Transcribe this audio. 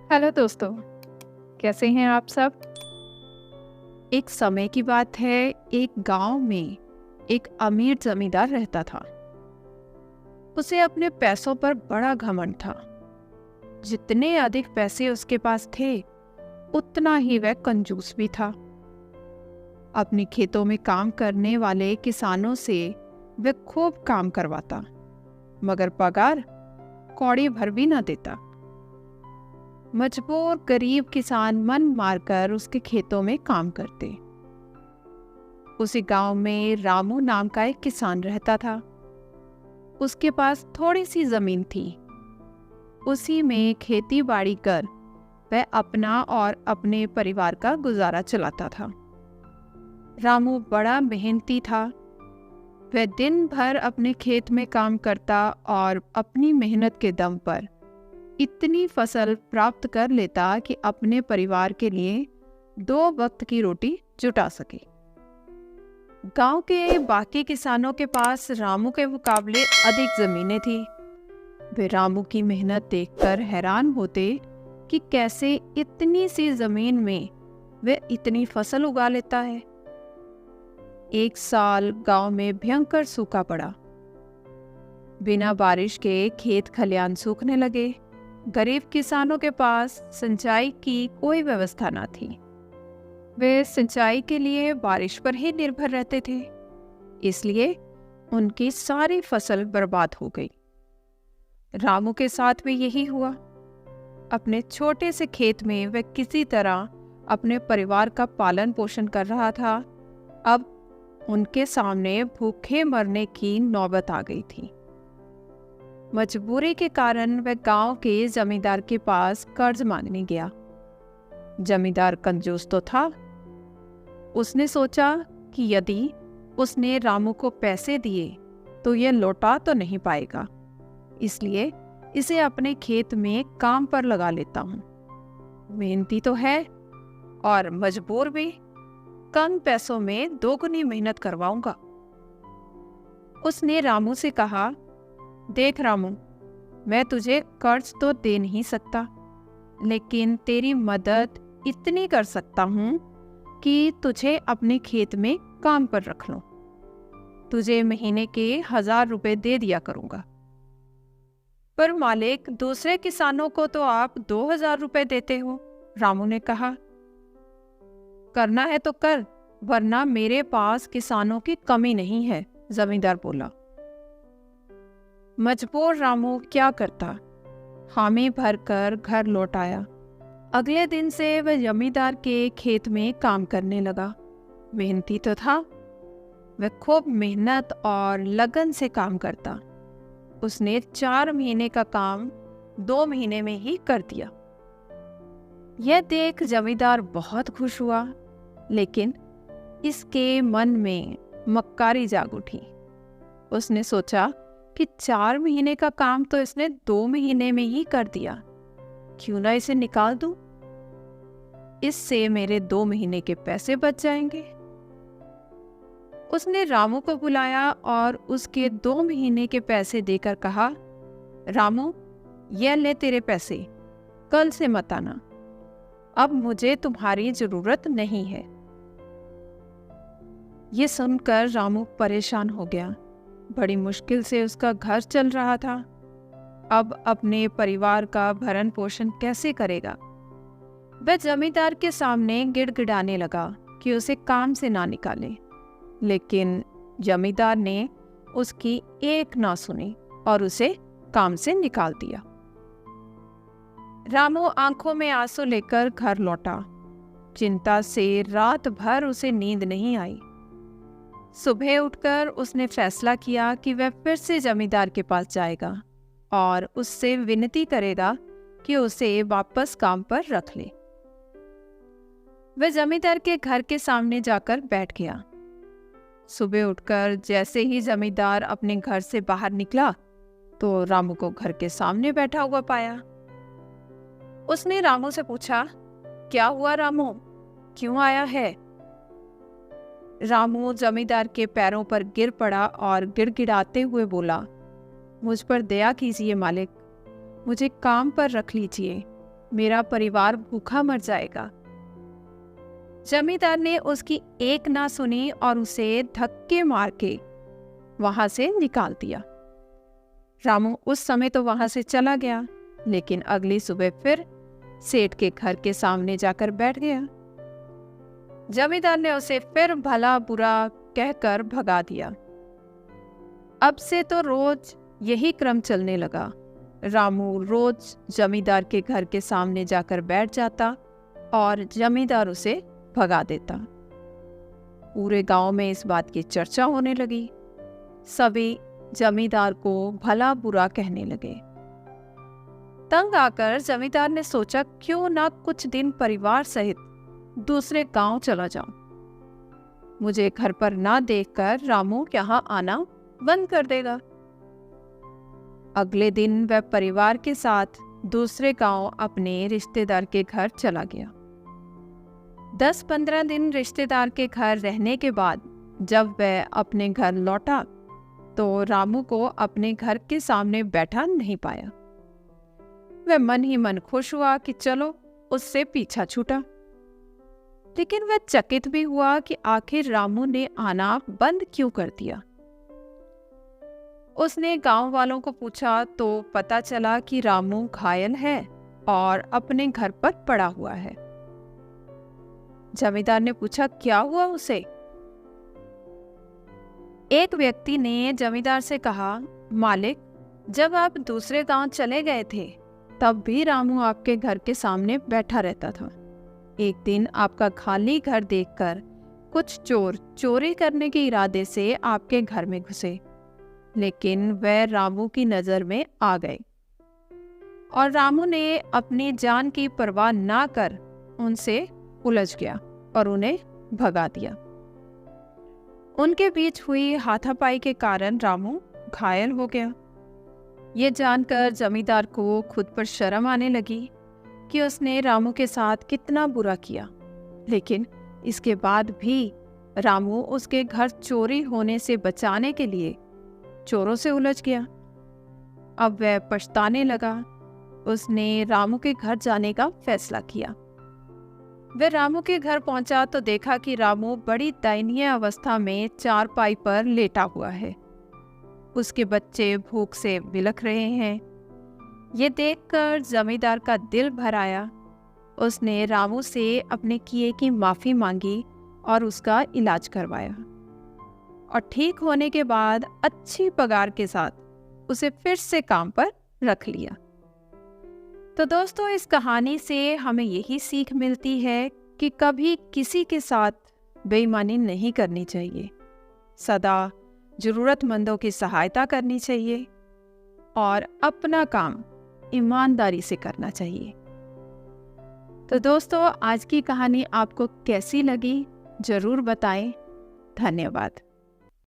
Hello दोस्तों, कैसे हैं आप सब? एक समय की बात है, एक गांव में एक अमीर जमींदार रहता था। उसे अपने पैसों पर बड़ा घमंड था। जितने अधिक पैसे उसके पास थे, उतना ही वह कंजूस भी था। अपने खेतों में काम करने वाले किसानों से वह खूब काम करवाता, मगर पगार कौड़ी भर भी न देता। मजबूर गरीब किसान मन मारकर उसके खेतों में काम करते। उसी गांव में रामू नाम का एक किसान रहता था। उसके पास थोड़ी सी जमीन थी। उसी में खेती बाड़ी कर वह अपना और अपने परिवार का गुजारा चलाता था। रामू बड़ा मेहनती था। वह दिन भर अपने खेत में काम करता और अपनी मेहनत के दम पर इतनी फसल प्राप्त कर लेता कि अपने परिवार के लिए 2 वक्त की रोटी जुटा सके। गांव के बाकी किसानों के पास रामू के मुकाबले अधिक जमीनें थी। वे रामू की मेहनत देखकर हैरान होते कि कैसे इतनी सी जमीन में वे इतनी फसल उगा लेता है। एक साल गांव में भयंकर सूखा पड़ा। बिना बारिश के खेत खलियान सूखने लगे। गरीब किसानों के पास सिंचाई की कोई व्यवस्था न थी। वे सिंचाई के लिए बारिश पर ही निर्भर रहते थे, इसलिए उनकी सारी फसल बर्बाद हो गई। रामू के साथ भी यही हुआ। अपने छोटे से खेत में वह किसी तरह अपने परिवार का पालन पोषण कर रहा था। अब उनके सामने भूखे मरने की नौबत आ गई थी। मजबूरी के कारण वह गांव के जमींदार के पास कर्ज मांगने गया। जमींदार कंजूस तो था। उसने सोचा कि यदि उसने रामू को पैसे दिए तो यह लौटा तो नहीं पाएगा, इसलिए इसे अपने खेत में काम पर लगा लेता हूँ। मेहनती तो है और मजबूर भी, कम पैसों में 2 गुनी मेहनत करवाऊंगा। उसने रामू से कहा, देख रामू, मैं तुझे कर्ज तो दे नहीं सकता, लेकिन तेरी मदद इतनी कर सकता हूँ कि तुझे अपने खेत में काम पर रख लूं। तुझे महीने के 1000 रुपए दे दिया करूंगा। पर मालिक, दूसरे किसानों को तो आप 2000 रुपए देते हो, रामू ने कहा। करना है तो कर, वरना मेरे पास किसानों की कमी नहीं है, जमींदार बोला। मजबूर रामू क्या करता, हामी भरकर घर लौट आया। अगले दिन से वह जमींदार के खेत में काम करने लगा। मेहनती तो था। वह खूब मेहनत और लगन से काम करता। उसने 4 महीने का काम 2 महीने में ही कर दिया। यह देख जमींदार बहुत खुश हुआ, लेकिन इसके मन में मक्कारी जाग उठी। उसने सोचा कि 4 महीने का काम तो इसने 2 महीने में ही कर दिया, क्यों ना इसे निकाल दूं? इससे मेरे 2 महीने के पैसे बच जाएंगे। उसने रामू को बुलाया और उसके 2 महीने के पैसे देकर कहा, रामू, यह ले तेरे पैसे, कल से मत आना, अब मुझे तुम्हारी जरूरत नहीं है। ये सुनकर रामू परेशान हो गया। बड़ी मुश्किल से उसका घर चल रहा था। अब अपने परिवार का भरण पोषण कैसे करेगा? वह जमींदार के सामने गिड़गिड़ाने लगा कि उसे काम से ना निकाले, लेकिन जमींदार ने उसकी एक ना सुनी और उसे काम से निकाल दिया। रामू आंखों में आंसू लेकर घर लौटा। चिंता से रात भर उसे नींद नहीं आई। सुबह उठकर उसने फैसला किया कि वह फिर से जमींदार के पास जाएगा और उससे विनती करेगा कि उसे वापस काम पर रख ले। वह जमींदार के घर के सामने जाकर बैठ गया। सुबह उठकर जैसे ही जमींदार अपने घर से बाहर निकला तो रामू को घर के सामने बैठा हुआ पाया। उसने रामू से पूछा, क्या हुआ रामू, क्यों आया है? रामू जमींदार के पैरों पर गिर पड़ा और गिड़गिड़ाते हुए बोला, मुझ पर दया कीजिए मालिक, मुझे काम पर रख लीजिए। मेरा परिवार भूखा मर जाएगा। जमींदार ने उसकी एक ना सुनी और उसे धक्के मार के वहां से निकाल दिया। रामू उस समय तो वहां से चला गया, लेकिन अगली सुबह फिर सेठ के घर के सामने जाकर बैठ गया। जमींदार ने उसे फिर भला बुरा कहकर भगा दिया। अब से तो रोज यही क्रम चलने लगा। रामू रोज जमींदार के घर के सामने जाकर बैठ जाता और जमींदार उसे भगा देता। पूरे गांव में इस बात की चर्चा होने लगी। सभी जमींदार को भला बुरा कहने लगे। तंग आकर जमींदार ने सोचा, क्यों ना कुछ दिन परिवार सहित दूसरे गांव चला जाऊं। मुझे घर पर ना देखकर रामू यहाँ आना बंद कर देगा। अगले दिन वह परिवार के साथ दूसरे गांव अपने रिश्तेदार के घर चला गया। 10-15 दिन रिश्तेदार के घर रहने के बाद जब वह अपने घर लौटा तो रामू को अपने घर के सामने बैठा नहीं पाया। वह मन ही मन खुश हुआ कि चलो उससे पीछा छूटा, लेकिन वह चकित भी हुआ कि आखिर रामू ने आना बंद क्यों कर दिया। उसने गांव वालों को पूछा तो पता चला कि रामू घायल है और अपने घर पर पड़ा हुआ है। जमींदार ने पूछा, क्या हुआ उसे? एक व्यक्ति ने जमींदार से कहा, मालिक, जब आप दूसरे गांव चले गए थे तब भी रामू आपके घर के सामने बैठा रहता था। एक दिन आपका खाली घर देखकर कुछ चोर चोरी करने के इरादे से आपके घर में घुसे, लेकिन वह रामू की नजर में आ गए और रामू ने अपनी जान की परवाह ना कर उनसे उलझ गया और उन्हें भगा दिया। उनके बीच हुई हाथापाई के कारण रामू घायल हो गया। ये जानकर जमींदार को खुद पर शर्म आने लगी कि उसने रामू के साथ कितना बुरा किया, लेकिन इसके बाद भी रामू उसके घर चोरी होने से बचाने के लिए चोरों से उलझ गया। अब वह पछताने लगा। उसने रामू के घर जाने का फैसला किया। वह रामू के घर पहुंचा तो देखा कि रामू बड़ी दयनीय अवस्था में चारपाई पर लेटा हुआ है। उसके बच्चे भूख से बिलख रहे हैं। ये देखकर जमींदार का दिल भर आया। उसने रामू से अपने किए की माफी मांगी और उसका इलाज करवाया और ठीक होने के बाद अच्छी पगार के साथ उसे फिर से काम पर रख लिया। तो दोस्तों, इस कहानी से हमें यही सीख मिलती है कि कभी किसी के साथ बेईमानी नहीं करनी चाहिए। सदा जरूरतमंदों की सहायता करनी चाहिए और अपना काम ईमानदारी से करना चाहिए। तो दोस्तों, आज की कहानी आपको कैसी लगी जरूर बताएं। धन्यवाद।